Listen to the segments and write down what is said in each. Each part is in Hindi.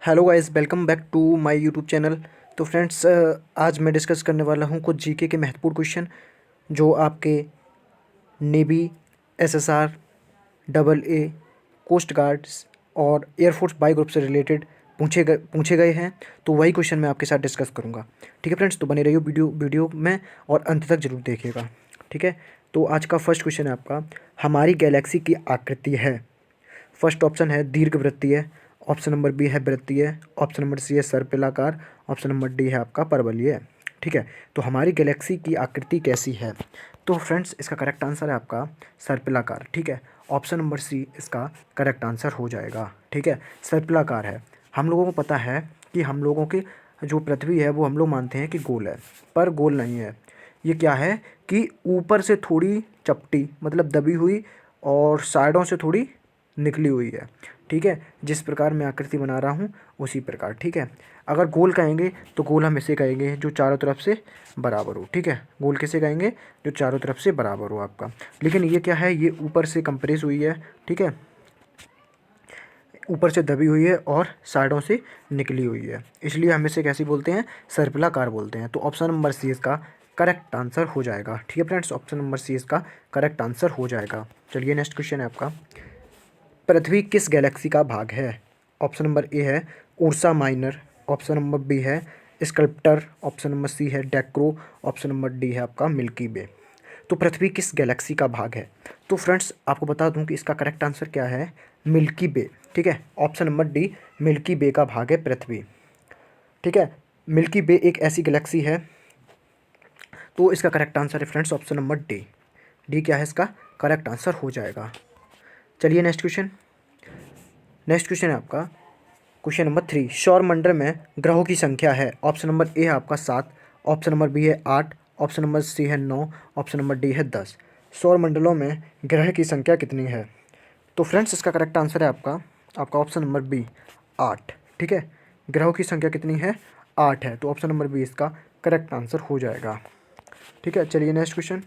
Hello guys, welcome back to my YouTube channel. तो फ्रेंड्स, आज मैं डिस्कस करने वाला हूँ कुछ जीके के महत्वपूर्ण क्वेश्चन जो आपके navy, SSR, double A, coast guards और एयरफोर्स बाई ग्रुप से रिलेटेड पूछे गए हैं। तो वही क्वेश्चन मैं आपके साथ डिस्कस करूँगा। ठीक है फ्रेंड्स, तो बने रहिए वीडियो में और अंत तक जरूर देखिएगा। ठीक है, तो आज का फर्स्ट क्वेश्चन है आपका, हमारी गैलेक्सी की आकृति है। फर्स्ट ऑप्शन है दीर्घवृत्तीय, ऑप्शन नंबर बी है वृत्तीय, ऑप्शन नंबर सी है सर्पिलाकार, ऑप्शन नंबर डी है आपका परवलयीय। ठीक है, तो हमारी गैलेक्सी की आकृति कैसी है? तो फ्रेंड्स, इसका करेक्ट आंसर है आपका सर्पिलाकार। ठीक है, ऑप्शन नंबर सी इसका करेक्ट आंसर हो जाएगा। ठीक है, सर्पिलाकार है। हम लोगों को पता है कि हम लोगों की जो पृथ्वी है वो हम लोग मानते हैं कि गोल है, पर गोल नहीं है। ये क्या है कि ऊपर से थोड़ी चपटी मतलब दबी हुई और साइडों से थोड़ी निकली हुई है। ठीक है, जिस प्रकार मैं आकृति बना रहा हूँ उसी प्रकार। ठीक है, अगर गोल कहेंगे तो गोल हम इसे कहेंगे जो चारों तरफ से बराबर हो। ठीक है, गोल किसे कहेंगे? जो चारों तरफ से बराबर हो आपका। लेकिन ये क्या है, ये ऊपर से कंप्रेस हुई है। ठीक है, ऊपर से दबी हुई है और साइडों से निकली हुई है, इसलिए हम इसे कैसी बोलते हैं? सर्पिलाकार बोलते हैं। तो ऑप्शन नंबर सी इसका करेक्ट आंसर हो जाएगा। ठीक है फ्रेंड्स, ऑप्शन नंबर सी इसका करेक्ट आंसर हो जाएगा। चलिए नेक्स्ट क्वेश्चन है आपका, पृथ्वी किस गैलेक्सी का भाग है? ऑप्शन नंबर ए है Ursa Minor, option number B है स्कल्प्टर, ऑप्शन नंबर सी है डेक्रो, ऑप्शन नंबर डी है आपका मिल्की वे। तो पृथ्वी किस गैलेक्सी का भाग है? तो फ्रेंड्स, आपको बता दूं कि इसका करेक्ट आंसर क्या है? मिल्की वे। ठीक है, ऑप्शन नंबर डी मिल्की वे का भाग है पृथ्वी। ठीक है, मिल्की वे एक ऐसी गैलेक्सी है। तो इसका करेक्ट आंसर है friends option number D. D क्या है इसका करेक्ट आंसर हो जाएगा। चलिए नेक्स्ट क्वेश्चन। नेक्स्ट क्वेश्चन है आपका क्वेश्चन नंबर 3, सौर मंडल में ग्रहों की संख्या है। ऑप्शन नंबर ए है आपका 7, ऑप्शन नंबर बी है 8, ऑप्शन नंबर सी है 9, ऑप्शन नंबर डी है 10। सौर मंडलों में ग्रह की संख्या कितनी है? तो फ्रेंड्स, इसका करेक्ट आंसर है आपका आपका ऑप्शन नंबर बी 8। ठीक है, ग्रहों की संख्या कितनी है? 8 है। तो ऑप्शन नंबर बी इसका करेक्ट आंसर हो जाएगा। ठीक है, चलिए नेक्स्ट क्वेश्चन।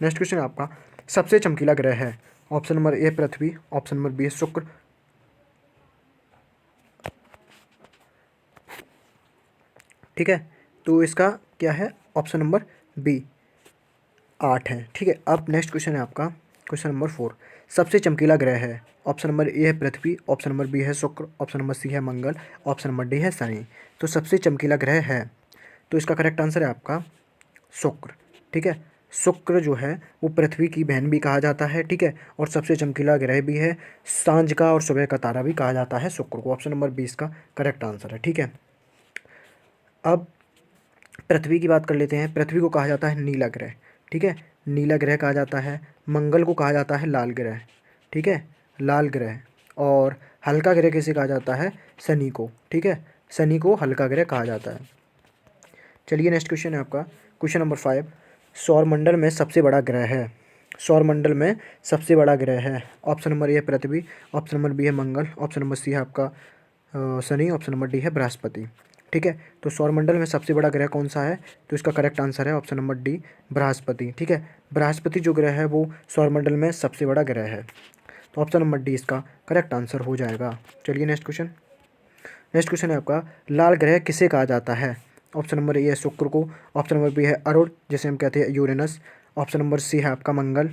नेक्स्ट क्वेश्चन आपका, सबसे चमकीला ग्रह है। ऑप्शन नंबर ए पृथ्वी, ऑप्शन नंबर बी है शुक्र। ठीक है, तो इसका क्या है? ऑप्शन नंबर बी 8 है। ठीक है, अब नेक्स्ट क्वेश्चन है आपका क्वेश्चन नंबर 4, सबसे चमकीला ग्रह है। ऑप्शन नंबर ए है पृथ्वी, ऑप्शन नंबर बी है शुक्र, ऑप्शन नंबर सी है मंगल, ऑप्शन नंबर डी है शनि। तो सबसे चमकीला ग्रह है, तो इसका करेक्ट आंसर है आपका शुक्र। ठीक है, शुक्र जो है वो पृथ्वी की बहन भी कहा जाता है। ठीक है, और सबसे चमकीला ग्रह भी है, सांझ का और सुबह का तारा भी कहा जाता है शुक्र को। ऑप्शन नंबर 20 का करेक्ट आंसर है। ठीक है, अब पृथ्वी की बात कर लेते हैं। पृथ्वी को कहा जाता है नीला ग्रह। ठीक है, नीला ग्रह कहा जाता है। मंगल को कहा जाता है लाल ग्रह। ठीक है, लाल ग्रह। और हल्का ग्रह किसे कहा जाता है? शनि को। ठीक है, शनि को हल्का ग्रह कहा जाता है। चलिए नेक्स्ट क्वेश्चन है आपका क्वेश्चन नंबर 5, सौरमंडल में सबसे बड़ा ग्रह है। सौरमंडल में सबसे बड़ा ग्रह है। ऑप्शन नंबर ए है पृथ्वी, ऑप्शन नंबर बी है मंगल, ऑप्शन नंबर सी है आपका शनि, ऑप्शन नंबर डी है बृहस्पति। ठीक है, तो सौरमंडल में सबसे बड़ा ग्रह कौन सा है? तो इसका करेक्ट आंसर है ऑप्शन नंबर डी बृहस्पति। ठीक है, बृहस्पति जो ग्रह है वो सौरमंडल में सबसे बड़ा ग्रह है। तो ऑप्शन नंबर डी इसका करेक्ट आंसर हो जाएगा। चलिए नेक्स्ट क्वेश्चन। नेक्स्ट क्वेश्चन है आपका, लाल ग्रह किसे कहा जाता है? ऑप्शन नंबर ए है शुक्र को, ऑप्शन नंबर बी है अरुण जिसे हम कहते हैं यूरेनस, ऑप्शन नंबर सी है आपका मंगल,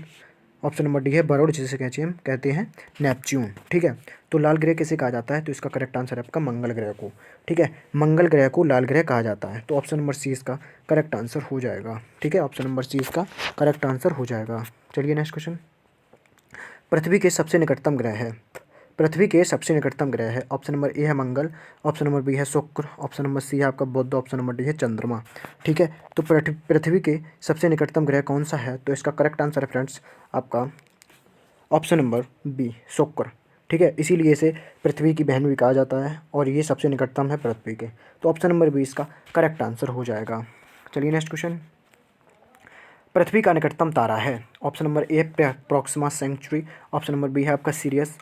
ऑप्शन नंबर डी है बरुण जिसे कहते हैं नेपच्यून। ठीक है, तो लाल ग्रह किसे कहा जाता है? तो इसका करेक्ट आंसर है आपका मंगल ग्रह को। ठीक है, मंगल ग्रह को लाल ग्रह कहा जाता है। तो ऑप्शन नंबर सी इसका करेक्ट आंसर हो जाएगा। ठीक है, ऑप्शन नंबर सी इसका करेक्ट आंसर हो जाएगा। चलिए नेक्स्ट क्वेश्चन, पृथ्वी के सबसे निकटतम ग्रह है। पृथ्वी के सबसे निकटतम ग्रह है। ऑप्शन नंबर ए है मंगल, ऑप्शन नंबर बी है शुक्र, ऑप्शन नंबर सी है आपका बुध, ऑप्शन नंबर डी है चंद्रमा। ठीक है, तो पृथ्वी के सबसे निकटतम ग्रह कौन सा है? तो इसका करेक्ट आंसर है फ्रेंड्स आपका ऑप्शन नंबर बी शुक्र। ठीक है, इसीलिए इसे पृथ्वी की बहन भी कहा जाता है और ये सबसे निकटतम है पृथ्वी के। तो ऑप्शन नंबर बी इसका करेक्ट आंसर हो जाएगा। चलिए नेक्स्ट क्वेश्चन, पृथ्वी का निकटतम तारा है। Option number A Proxima Centauri, option number B है आपका सीरियस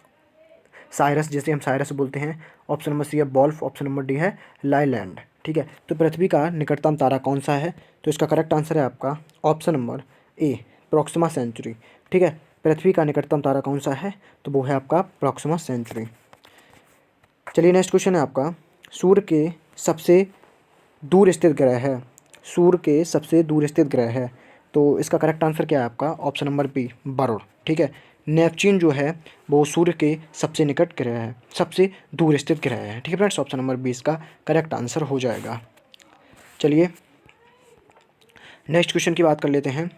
साइरस जिसे हम साइरस बोलते हैं, ऑप्शन नंबर सी है बॉल्फ, ऑप्शन नंबर डी है लाइलैंड। ठीक है, तो पृथ्वी का निकटतम तारा कौन सा है? तो इसका करेक्ट आंसर है आपका option number A Proxima century. ठीक है, पृथ्वी का निकटतम तारा कौन सा है? तो वो है आपका प्रोक्सिमा सेंचुरी। चलिए नेक्स्ट क्वेश्चन है आपका सूर्य के सबसे दूर स्थित ग्रह है, सूर्य के सबसे दूर स्थित ग्रह है। तो इसका करेक्ट आंसर क्या है आपका? Option number B, Varun. ठीक है, नेपच्यून जो है वो सूर्य के सबसे निकट ग्रह है, सबसे दूर स्थित ग्रह है। ठीक है फ्रेंड्स, ऑप्शन नंबर बी इसका करेक्ट आंसर हो जाएगा। चलिए नेक्स्ट क्वेश्चन की बात कर लेते हैं।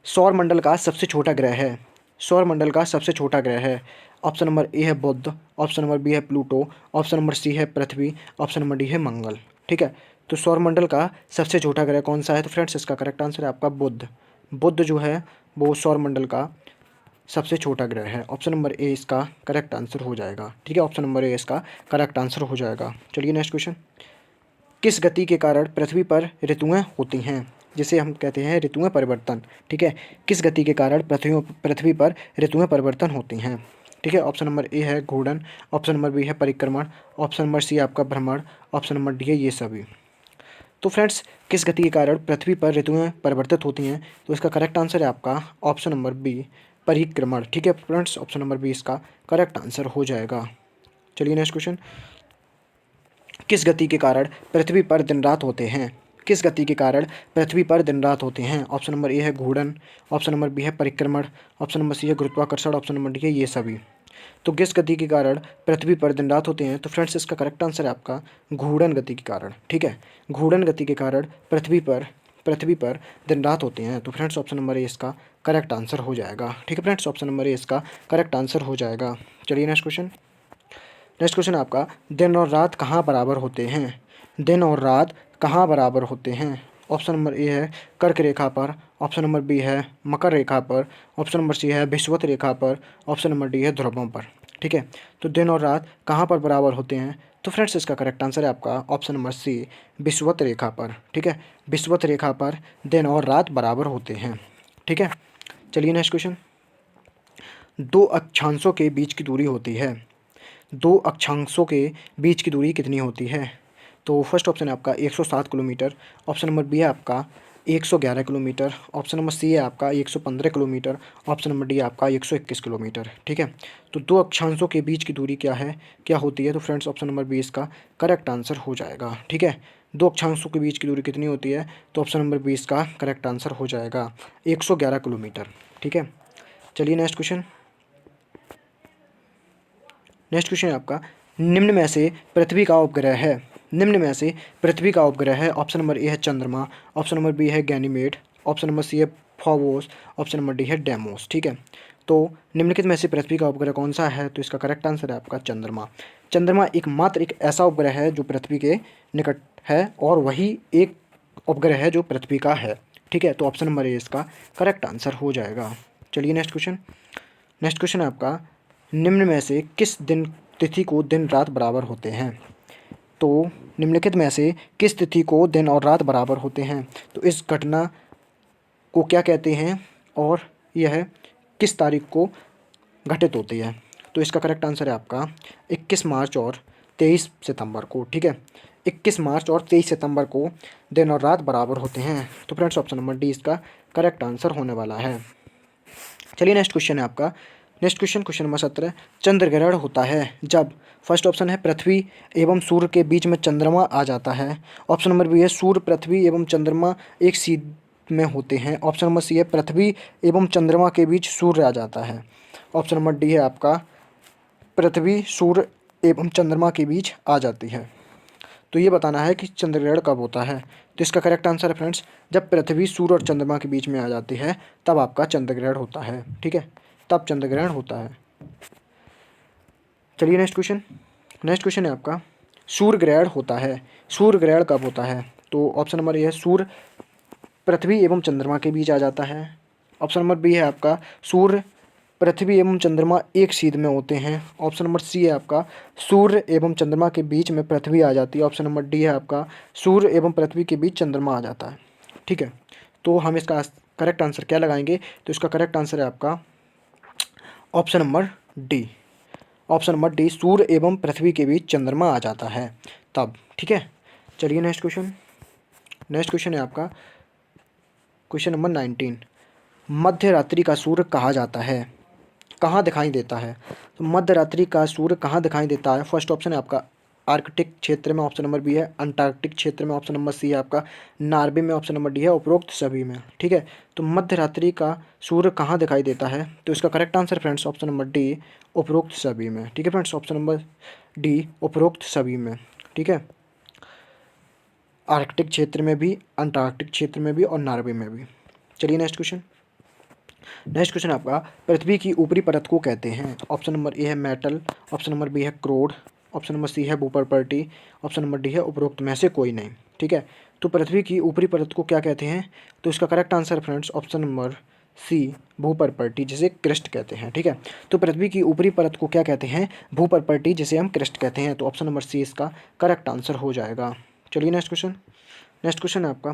सौर मंडल का सबसे छोटा ग्रह है, सौर मंडल का सबसे छोटा ग्रह है। ऑप्शन नंबर ए है बुध, ऑप्शन नंबर बी है प्लूटो, ऑप्शन नंबर सी है पृथ्वी, ऑप्शन नंबर डी है मंगल। ठीक है, तो सौर मंडल का सबसे छोटा ग्रह कौन सा है? तो फ्रेंड्स इसका करेक्ट आंसर है आपका बुध। बुध जो है वो सौर मंडल का सबसे छोटा ग्रह है। ऑप्शन नंबर ए इसका करेक्ट आंसर हो जाएगा। ठीक है, ऑप्शन नंबर ए इसका करेक्ट आंसर हो जाएगा। चलिए नेक्स्ट क्वेश्चन। किस गति के कारण पृथ्वी पर ऋतुएं होती हैं, जिसे हम कहते हैं ऋतुएं परिवर्तन। ठीक है, किस गति के कारण पृथ्वी पर ऋतुएं परिवर्तन होती हैं? ठीक है, ऑप्शन नंबर ए है घूर्णन, ऑप्शन नंबर बी है परिक्रमण, ऑप्शन नंबर सी आपका भ्रमण, ऑप्शन नंबर डी है ये सभी। तो फ्रेंड्स किस गति के कारण पृथ्वी पर ऋतुएं परिवर्तित होती हैं? तो इसका करेक्ट आंसर है आपका ऑप्शन नंबर बी, परिक्रमण। ठीक है फ्रेंड्स, ऑप्शन नंबर बी इसका करेक्ट आंसर हो जाएगा। चलिए नेक्स्ट क्वेश्चन। किस गति के कारण पृथ्वी पर दिन रात होते हैं? किस गति के कारण पृथ्वी पर दिन रात होते हैं? ऑप्शन नंबर ए है घूर्णन, ऑप्शन नंबर बी है परिक्रमण, ऑप्शन नंबर सी है गुरुत्वाकर्षण, ऑप्शन नंबर डी है ये सभी। तो किस गति के कारण पृथ्वी पर दिन रात होते हैं? तो फ्रेंड्स इसका करेक्ट आंसर है आपका घूर्णन गति के कारण। ठीक है, घूर्णन गति के कारण पृथ्वी पर दिन रात होते हैं। तो फ्रेंड्स ऑप्शन नंबर ए इसका करेक्ट आंसर हो जाएगा। ठीक है फ्रेंड्स, ऑप्शन नंबर ए इसका करेक्ट आंसर हो जाएगा। चलिए नेक्स्ट क्वेश्चन। नेक्स्ट क्वेश्चन आपका, दिन और रात कहाँ बराबर होते हैं? दिन और रात कहाँ बराबर होते हैं? ऑप्शन नंबर ए है कर्क रेखा पर, ऑप्शन नंबर बी है मकर रेखा पर, ऑप्शन नंबर सी है विषुवत रेखा पर, ऑप्शन नंबर डी है ध्रुवों पर। ठीक है, तो दिन और रात कहाँ पर बराबर होते हैं? तो फ्रेंड्स इसका करेक्ट आंसर है आपका ऑप्शन नंबर सी, विषुवत रेखा पर। ठीक है, विषुवत रेखा पर दिन और रात बराबर होते हैं। ठीक है, चलिए नेक्स्ट क्वेश्चन। दो अक्षांशों के बीच की दूरी होती है, दो अक्षांशों के बीच की दूरी कितनी होती है? तो फर्स्ट ऑप्शन है आपका 107 किलोमीटर, ऑप्शन नंबर बी है आपका 111 किलोमीटर, ऑप्शन नंबर सी है आपका 115 किलोमीटर, ऑप्शन नंबर डी है आपका 121 किलोमीटर। ठीक है, तो दो अक्षांशों के बीच की दूरी क्या होती है? तो फ्रेंड्स ऑप्शन नंबर बी इसका करेक्ट आंसर हो जाएगा। ठीक है, दो अक्षांशों के बीच की दूरी कितनी होती है? तो ऑप्शन नंबर बी इसका करेक्ट आंसर हो जाएगा 111 किलोमीटर। ठीक है, चलिए नेक्स्ट क्वेश्चन। नेक्स्ट क्वेश्चन है आपका, निम्न में से पृथ्वी का उपग्रह है, निम्न में से पृथ्वी का उपग्रह है। ऑप्शन नंबर ए है चंद्रमा, ऑप्शन नंबर बी है गैनीमेड, ऑप्शन नंबर सी है फोबोस, ऑप्शन नंबर डी है डेमोस। ठीक है, तो निम्नलिखित में से पृथ्वी का उपग्रह कौन सा है? तो इसका करेक्ट आंसर है आपका चंद्रमा। चंद्रमा एकमात्र एक ऐसा उपग्रह है जो पृथ्वी के निकट है और वही एक उपग्रह है जो पृथ्वी का है। ठीक है, तो ऑप्शन नंबर ए इसका करेक्ट आंसर हो जाएगा। चलिए नेक्स्ट क्वेश्चन। नेक्स्ट क्वेश्चन है आपका, निम्न में से किस दिन तिथि को दिन रात बराबर होते हैं? तो निम्नलिखित में से किस तिथि को दिन और रात बराबर होते हैं? तो इस घटना को क्या कहते हैं और यह किस तारीख को घटित होती है? तो इसका करेक्ट आंसर है आपका 21 मार्च और 23 सितंबर को। ठीक है, 21 मार्च और 23 सितंबर को दिन और रात बराबर होते हैं। तो फ्रेंड्स ऑप्शन नंबर डी इसका करेक्ट आंसर होने वाला है। चलिए नेक्स्ट क्वेश्चन है आपका। Next question, question number 17। चंद्र ग्रहण होता है जब, फर्स्ट ऑप्शन है पृथ्वी एवं सूर्य के बीच में चंद्रमा आ जाता है, ऑप्शन नंबर बी है सूर्य पृथ्वी एवं चंद्रमा एक सीध में होते हैं, ऑप्शन नंबर सी है पृथ्वी एवं चंद्रमा के बीच सूर्य आ जाता है, ऑप्शन नंबर डी है आपका पृथ्वी सूर्य एवं चंद्रमा के बीच आ जाती है। तो ये बताना है कि चंद्र ग्रहण कब होता है। तो इसका करेक्ट आंसर है फ्रेंड्स, जब पृथ्वी सूर्य और चंद्रमा के बीच में आ जाती है तब आपका चंद्र ग्रहण होता है। ठीक है, तब चंद्र ग्रहण होता है। चलिए नेक्स्ट क्वेश्चन। नेक्स्ट क्वेश्चन है आपका, सूर्य ग्रहण होता है, सूर्य ग्रहण कब होता है? तो ऑप्शन नंबर ए है सूर्य पृथ्वी एवं चंद्रमा के बीच आ जाता है, ऑप्शन नंबर बी है आपका सूर्य पृथ्वी एवं चंद्रमा एक सीध में होते हैं, ऑप्शन नंबर सी है आपका सूर्य एवं चंद्रमा के बीच में पृथ्वी आ जाती है, ऑप्शन नंबर डी है आपका सूर्य एवं पृथ्वी के बीच चंद्रमा आ जाता है। ठीक है, तो हम इसका करेक्ट आंसर क्या लगाएंगे? तो इसका करेक्ट आंसर है आपका option number D, option number D, सूर्य एवं पृथ्वी के बीच चंद्रमा आ जाता है तब। ठीक है, चलिए नेक्स्ट क्वेश्चन। नेक्स्ट क्वेश्चन है आपका क्वेश्चन नंबर 19। मध्य रात्रि का सूर्य कहा जाता है, कहाँ दिखाई देता है? तो मध्य रात्रि का सूर्य कहाँ दिखाई देता है? फर्स्ट ऑप्शन है आपका आर्कटिक क्षेत्र में ऑप्शन नंबर बी है, अंटार्कटिक क्षेत्र में ऑप्शन नंबर सी है आपका, नॉर्वे में ऑप्शन नंबर डी है, उपरोक्त सभी में। ठीक है, तो मध्य रात्रि का सूर्य कहाँ दिखाई देता है, तो इसका correct answer friends option number D, उपरोक्त सभी में। ठीक है फ्रेंड्स, ऑप्शन नंबर डी, उपरोक्त सभी में। ठीक है, आर्कटिक क्षेत्र में भी, अंटार्कटिक क्षेत्र में भी और नॉर्वे में भी। चलिए नेक्स्ट क्वेश्चन। नेक्स्ट क्वेश्चन आपका, पृथ्वी की ऊपरी परत को कहते हैं। ऑप्शन नंबर ए है मेटल, ऑप्शन नंबर बी है क्रोड, ऑप्शन नंबर सी है भूपर्पल्टी, ऑप्शन नंबर डी है उपरोक्त में से कोई नहीं। ठीक है, तो पृथ्वी की ऊपरी परत को क्या कहते हैं, तो इसका correct answer friends option number C, भूपर्पल्टी, जिसे क्रिस्ट कहते हैं। ठीक है, तो पृथ्वी की ऊपरी परत को क्या कहते हैं, भूपर्पल्टी, जिसे हम क्रिस्ट कहते हैं। तो ऑप्शन नंबर सी इसका करेक्ट आंसर हो जाएगा। चलिए नेक्स्ट क्वेश्चन। नेक्स्ट क्वेश्चन है आपका,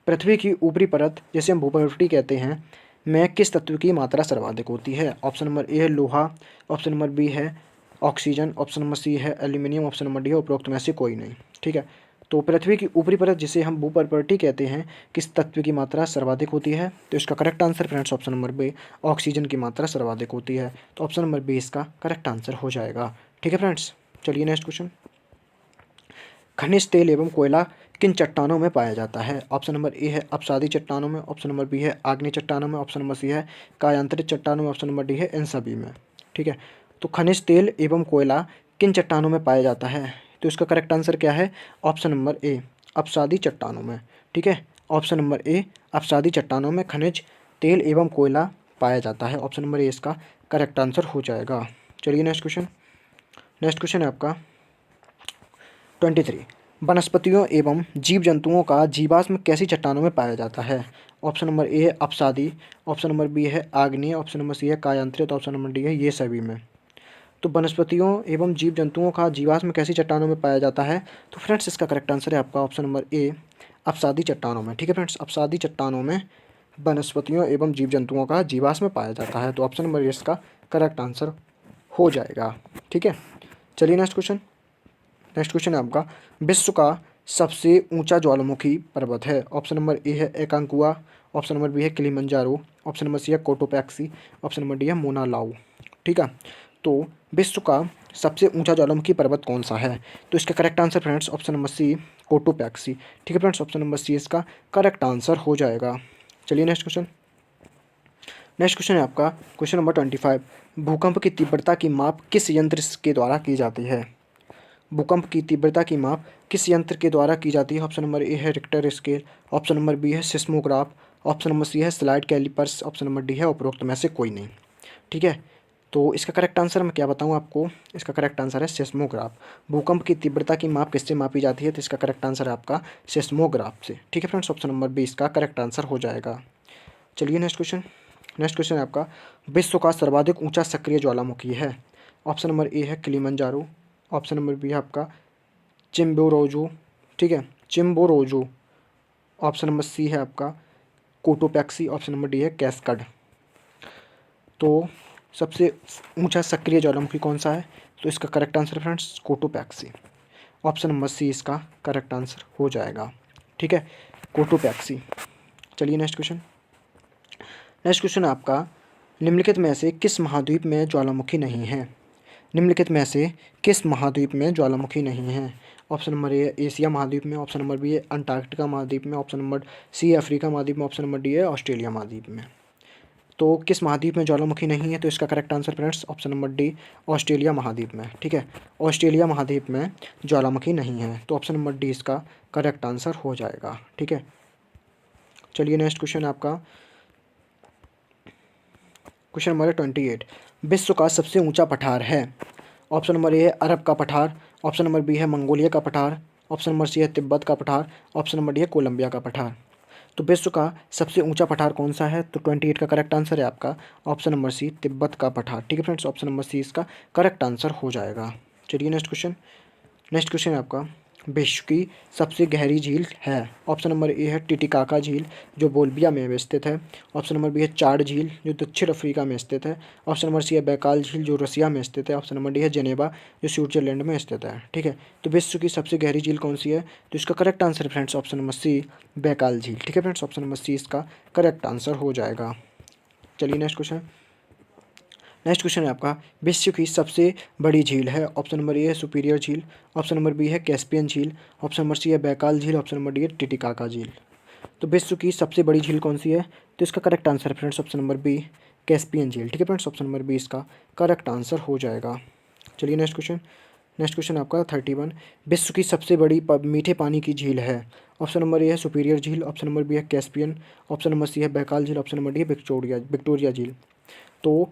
पृथ्वी की ऊपरी परत, जिसे हम भूपर्पल्टी कहते हैं, में किस तत्व की मात्रा सर्वाधिक होती है। ऑप्शन नंबर ए है लोहा, ऑप्शन नंबर बी है ऑक्सीजन, ऑप्शन नंबर सी है एल्यूमिनियम, ऑप्शन नंबर डी है उपरोक्त में से कोई नहीं। ठीक है, तो पृथ्वी की ऊपरी परत, जिसे हम भूपर्पल्टी कहते हैं, किस तत्व की मात्रा सर्वाधिक होती है, तो इसका correct answer friends option number B, oxygen की मात्रा सर्वाधिक होती है। तो ऑप्शन नंबर बी इसका करेक्ट आंसर हो जाएगा। ठीक है फ्रेंड्स, चलिए नेक्स्ट क्वेश्चन। खनिज तेल एवं कोयला किन चट्टानों में पाया जाता है। ऑप्शन नंबर ए है अपसादी चट्टानों में, ऑप्शन नंबर बी है आग्नेय चट्टानों में, ऑप्शन नंबर सी है कायांतरित चट्टानों में, ऑप्शन नंबर डी है इन सभी में। ठीक है, तो खनिज तेल एवं कोयला किन चट्टानों में पाया जाता है, तो इसका करेक्ट आंसर क्या है, ऑप्शन नंबर ए, अपसादी चट्टानों में। ठीक है, ऑप्शन नंबर ए, अपसादी चट्टानों में खनिज तेल एवं कोयला पाया जाता है। ऑप्शन नंबर ए इसका करेक्ट आंसर हो जाएगा। चलिए नेक्स्ट क्वेश्चन। नेक्स्ट क्वेश्चन है आपका 23, वनस्पतियों एवं जीव जंतुओं का जीवाश्म कैसी चट्टानों में पाया जाता है। ऑप्शन नंबर ए है अपसादी, ऑप्शन नंबर बी है आग्नेय, ऑप्शन नंबर सी है कायांतरित, ऑप्शन नंबर डी है ये सभी में। तो वनस्पतियों एवं जीव जंतुओं का जीवाश्म कैसी चट्टानों में पाया जाता है, तो फ्रेंड्स इसका करेक्ट आंसर है आपका ऑप्शन नंबर ए, अपसादी चट्टानों में। ठीक है फ्रेंड्स, अपसादी चट्टानों में वनस्पतियों एवं जीव जंतुओं का जीवाश्म पाया जाता है। तो ऑप्शन नंबर ए इसका करेक्ट आंसर हो जाएगा। ठीक है, चलिए नेक्स्ट क्वेश्चन। नेक्स्ट क्वेश्चन है आपका, विश्व का सबसे ऊंचा ज्वालामुखी पर्वत है। ऑप्शन नंबर ए है एकांकुआ, ऑप्शन नंबर बी है किलिमंजारो, ऑप्शन नंबर सी है कोटोपैक्सी, ऑप्शन नंबर डी है मोना लाऊ। ठीक है, तो विश्व का सबसे ऊंचा ज्वालामुखी पर्वत कौन सा है, तो इसका correct answer friends option number C, Cotopaxi. ठीक है फ्रेंड्स, ऑप्शन नंबर सी इसका करेक्ट आंसर हो जाएगा। चलिए नेक्स्ट क्वेश्चन। नेक्स्ट क्वेश्चन है आपका क्वेश्चन नंबर 25, भूकंप की तीव्रता की माप किस यंत्र के द्वारा की जाती है। भूकंप की तीव्रता की माप किस यंत्र के द्वारा की जाती है। ऑप्शन नंबर ए है Richter scale, option number B है सिस्मोग्राफ, ऑप्शन नंबर सी है slide callipers, option number D है उपरोक्त में से कोई नहीं। ठीक है, तो इसका करेक्ट आंसर मैं क्या बताऊं आपको, इसका करेक्ट आंसर है सिस्मोग्राफ। भूकंप की तीव्रता की माप किससे मापी जाती है, तो इसका करेक्ट आंसर है आपका सिस्मोग्राफ से। ठीक है फ्रेंड्स, ऑप्शन नंबर बी इसका करेक्ट आंसर हो जाएगा। चलिए नेक्स्ट क्वेश्चन। नेक्स्ट क्वेश्चन है आपका, विश्व का सर्वाधिक ऊंचा सक्रिय ज्वालामुखी है। ऑप्शन नंबर ए है किलिमंजारो, ऑप्शन नंबर बी है आपका चिम्बोरोजो। ठीक है, चिम्बोरोजो, ऑप्शन नंबर सी है आपका कोटोपैक्सी, ऑप्शन नंबर डी है कैस्कड। तो सबसे ऊंचा सक्रिय ज्वालामुखी कौन सा है, तो इसका correct answer friends Cotopaxi, option number C इसका करेक्ट आंसर हो जाएगा। ठीक है, कोटोपैक्सी। चलिए नेक्स्ट क्वेश्चन। नेक्स्ट क्वेश्चन आपका, निम्नलिखित में से किस महाद्वीप में ज्वालामुखी नहीं है। निम्नलिखित में से किस महाद्वीप में ज्वालामुखी नहीं है। ऑप्शन नंबर ए एशिया महाद्वीप में, ऑप्शन नंबर बी है अंटार्कटिका महाद्वीप में, ऑप्शन नंबर सी अफ्रीका महाद्वीप में, ऑप्शन नंबर डी है ऑस्ट्रेलिया महाद्वीप में। तो किस महाद्वीप में ज्वालामुखी नहीं है, तो इसका correct answer friends option number D, Australia महाद्वीप में। ठीक है, ऑस्ट्रेलिया महाद्वीप में ज्वालामुखी नहीं है, तो ऑप्शन नंबर डी इसका करेक्ट आंसर हो जाएगा। ठीक है, चलिए नेक्स्ट क्वेश्चन आपका क्वेश्चन नंबर 28, विश्व का सबसे ऊंचा पठार है। ऑप्शन नंबर ए है अरब का पठार, ऑप्शन नंबर बी है मंगोलिया का पठार, ऑप्शन नंबर सी है तिब्बत का पठार, ऑप्शन नंबर डी है कोलंबिया का पठार। तो विश्व का सबसे ऊंचा पठार कौन सा है, तो 28 का करेक्ट आंसर है आपका ऑप्शन नंबर सी, तिब्बत का पठार। ठीक है फ्रेंड्स, ऑप्शन नंबर सी इसका करेक्ट आंसर हो जाएगा। चलिए नेक्स्ट क्वेश्चन। नेक्स्ट क्वेश्चन है आपका, विश्व की सबसे गहरी झील है। ऑप्शन नंबर ए है टिटिकाका झील जो बोल्बिया में स्थित है, ऑप्शन नंबर बी है चाड झील जो दक्षिण अफ्रीका में स्थित है, ऑप्शन नंबर सी है बैकाल झील जो रसिया में स्थित है, ऑप्शन नंबर डी है जेनेवा जो स्विट्जरलैंड में स्थित है। ठीक है, तो विश्व की सबसे गहरी झील कौन सी है, तो इसका correct answer friends option number C, Baikal झील। ठीक है फ्रेंड्स, ऑप्शन नंबर सी इसका करेक्ट आंसर हो जाएगा। चलिए नेक्स्ट क्वेश्चन। नेक्स्ट क्वेश्चन है आपका, विश्व की सबसे बड़ी झील है। ऑप्शन नंबर ए है सुपीरियर झील, ऑप्शन नंबर बी है कैस्पियन झील, ऑप्शन नंबर सी है बैकाल झील, ऑप्शन नंबर डी है टिटिकाका झील। तो विश्व की सबसे बड़ी झील कौन सी है? तो इसका करेक्ट आंसर है friends option number B, Caspian झील। ठीक है फ्रेंड्स, ऑप्शन नंबर बी इसका करेक्ट आंसर हो जाएगा। चलिए नेक्स्ट क्वेश्चन। नेक्स्ट क्वेश्चन आपका 31, विश्व की सबसे बड़ी मीठे पानी की झील है। ऑप्शन नंबर ए है सुपीरियर झील, ऑप्शन नंबर बी है कैस्पियन, ऑप्शन नंबर सी है बैकाल झील, ऑप्शन नंबर डी है विक्टोरिया झील। तो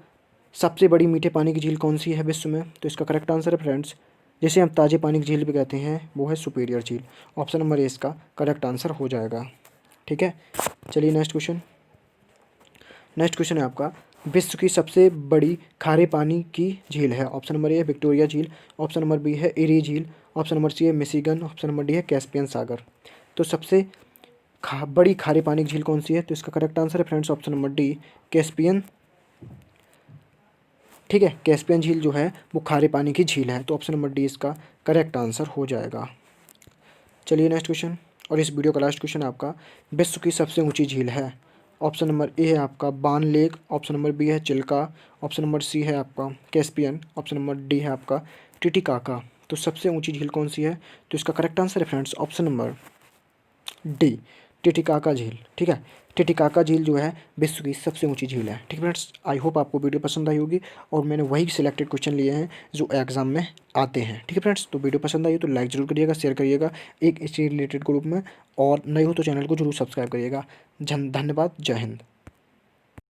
सबसे बड़ी मीठे पानी की झील कौन सी है विश्व में? तो इसका करेक्ट आंसर है फ्रेंड्स, जिसे हम ताज़े पानी की झील भी कहते हैं, वो है सुपीरियर झील। ऑप्शन नंबर ए इसका करेक्ट आंसर हो जाएगा। ठीक है, चलिए नेक्स्ट क्वेश्चन। नेक्स्ट क्वेश्चन है आपका, विश्व की सबसे बड़ी खारे पानी की झील है। ऑप्शन नंबर ए है विक्टोरिया झील, ऑप्शन नंबर बी है एरी झील, ऑप्शन नंबर सी है मिशिगन, ऑप्शन नंबर डी है कैस्पियन सागर। तो सबसे बड़ी खारे पानी की झील कौन सी है? तो इसका करेक्ट आंसर है friends option number D, Caspian. ठीक है, कैस्पियन झील जो है वो खारे पानी की झील है। तो ऑप्शन नंबर डी इसका करेक्ट आंसर हो जाएगा। चलिए नेक्स्ट क्वेश्चन, और इस वीडियो का लास्ट क्वेश्चन आपका, विश्व की सबसे ऊंची झील है। ऑप्शन नंबर ए है आपका बान लेक, ऑप्शन नंबर बी है चिल्का, ऑप्शन नंबर सी है आपका कैस्पियन, ऑप्शन नंबर डी है आपका टिटिकाका। तो सबसे ऊंची झील कौन सी है? तो इसका करेक्ट आंसर है friends option number D, Titicaca झील। ठीक है, टिटिकाका झील जो है विश्व की सबसे ऊंची झील है। ठीक है फ्रेंड्स, आई होप आपको वीडियो पसंद आई होगी, और मैंने वही सिलेक्टेड क्वेश्चन लिए हैं जो एग्जाम में आते हैं। ठीक है फ्रेंड्स, तो वीडियो पसंद आई तो लाइक जरूर करिएगा, शेयर करिएगा एक इससे रिलेटेड ग्रुप में, और नए हो तो चैनल को जरूर सब्सक्राइब करिएगा। धन्यवाद, जय हिंद।